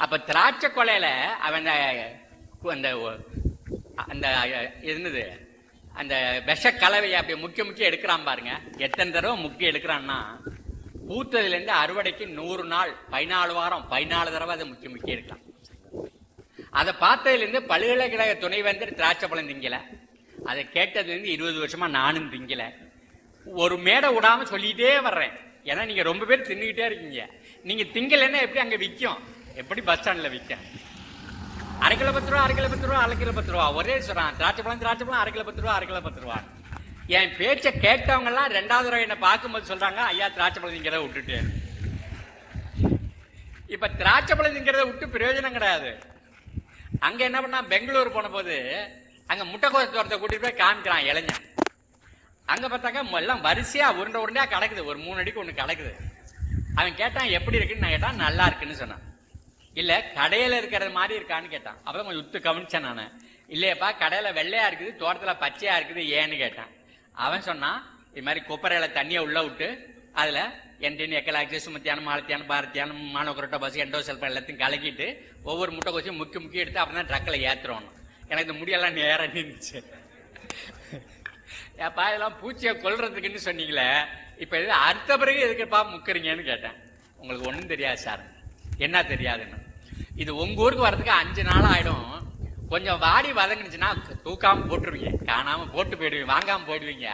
அப்ப திராட்சை கொலையில அவன் அந்த அந்த இருந்தது அந்த விஷ கலவையை அப்படி முக்கிய எடுக்கிறான் பாருங்க. எத்தனை தடவை முக்கிய எடுக்கிறான்னா பூத்ததுல இருந்து அறுவடைக்கு 100 நாள் 14 வாரம் 14 தடவை அதை முக்கிய எடுக்கலாம். அதை பார்த்ததுல இருந்து பல்கலைக்கழக துணைவேந்தர் திராட்சை பழம் திங்கல. அதை கேட்டதுல இருந்து 20 வருஷமா நானும் திங்கல. ஒரு மேடை விடாம சொல்லிட்டே வர்றேன். ஏன்னா நீங்க ரொம்ப பேர் தின்னுகிட்டே இருக்கீங்க. நீங்க திங்கலன்னா எப்படி அங்க விற்கும்? எப்படி பஸ் ஸ்டாண்ட்ல விற்கும்? அரை கிலோ 10 ரூபா, அரை கிலோ 10 ரூபா, அரை கிலோ 10 ரூபா ஒரே சொல்றான். திராட்சை பழம் அரை கிலோ 10 ரூபா, அரை கிலோ 10 ரூபா. என் பேச்சை கேட்டவங்க எல்லாம் 2வது தடவை என்ன பார்க்கும்போது சொல்றாங்க, ஐயா திராட்சை பழம் திங்கிறத விட்டுட்டு. இப்ப திராட்சை பழம் திங்கிறத விட்டு பிரயோஜனம் கிடையாது. அங்க என்ன பண்ணா, பெங்களூர் போன போது அங்க முட்டைக்கோச தோட்டத்தை கூட்டிட்டு போய் காமிக்கிறான் இளைஞன். அங்க பார்த்தாக்கா எல்லாம் வரிசையா உருண்டையா கிடக்குது. ஒரு 3 அடிக்கு ஒண்ணு கிடக்குது. அவன் கேட்டான் எப்படி இருக்குன்னு. நான் கேட்டான் நல்லா இருக்குன்னு சொன்னான். இல்ல கடையில இருக்கிறது மாதிரி இருக்கான்னு கேட்டான். அப்பதான் கொஞ்சம் உத்து கவனிச்சேன் நானு. இல்லையப்பா கடையில வெள்ளையா இருக்குது, தோட்டத்துல பச்சையா இருக்குது, ஏன்னு கேட்டான். அவன் சொன்னான், இது மாதிரி கொப்பரையில தண்ணியை உள்ள விட்டு அதுல என்டின் எக்கலாக்சி சுமத்தியான மாலத்தியான பாரத்தியான மானோக்ரோட்டோ பஸ் எண்டோ செல்பம் எல்லாத்தையும் கலக்கிட்டு ஒவ்வொரு முட்டை கோசையும் முக்கி எடுத்து அப்பதான் ட்ரக்கில் ஏத்துறோம். எனக்கு இந்த முடியெல்லாம் நேரம் நின்றுச்சு. ஏப்பா இதெல்லாம் பூச்சியை கொல்றதுக்குன்னு சொன்னீங்களே, இப்ப இது அறுத்த பிறகு எதுக்குப்பா முக்கிறீங்கன்னு கேட்டேன். உங்களுக்கு ஒன்றும் தெரியாது சார். என்ன தெரியாதுன்னு? இது உங்க ஊருக்கு வர்றதுக்கு 5 நாள் ஆயிடும். கொஞ்சம் வாடி வதங்கினுச்சுன்னா தூக்காம போட்டுருவீங்க, காணாம போட்டு போயிடுவீங்க, வாங்காம போயிடுவீங்க.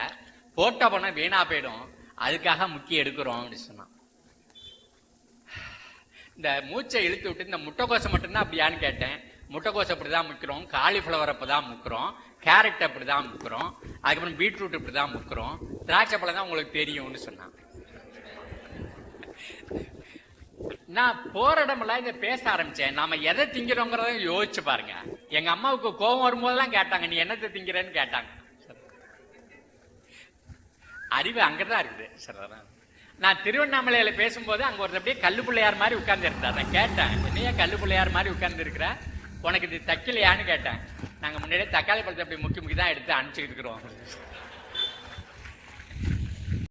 போட்ட போனா வீணா போயிடும். அதுக்காக முக்கிய எடுக்கிறோம் அப்படின்னு சொன்னான். இந்த மூச்சை இழுத்து விட்டு இந்த முட்டைக்கோசை மட்டும்தான் அப்படியான்னு கேட்டேன். முட்டைக்கோசை அப்படிதான் முக்கிறோம், காலிஃபிளவர் அப்படிதான் முக்கிறோம், கேரட் அப்படிதான் முக்கிறோம், அதுக்கப்புறம் பீட்ரூட் இப்படிதான் முக்கிறோம், திராட்சை பழம் தான் உங்களுக்கு தெரியும்னு சொன்னான். நான் போற இடமெல்லாம் இதை பேச ஆரம்பிச்சேன். நாம எதை திங்கிறோங்கிறத யோசிச்சு பாருங்க. எங்க அம்மாவுக்கு கோபம் வரும்போதெல்லாம் கேட்டாங்க, நீ என்னத்தை திங்கிறேன்னு கேட்டாங்க. அறிவு அங்கதான் இருக்குது. சரி, நான் திருவண்ணாமலையில பேசும்போது அங்க ஒருத்தர் அப்படியே கல்லு பிள்ளையார் மாதிரி உட்கார்ந்து இருந்தார். நான் கேட்டேன், என்னையா கல்லு பிள்ளையார் மாதிரி உட்கார்ந்து இருக்கிற, உனக்கு இது தைக்கலையான்னு கேட்டேன். நாங்க முன்னாடியே தக்காளி பழத்தை அப்படி முக்கி தான் எடுத்து அனுப்பிச்சுக்கிட்டு இருக்கிறோம்.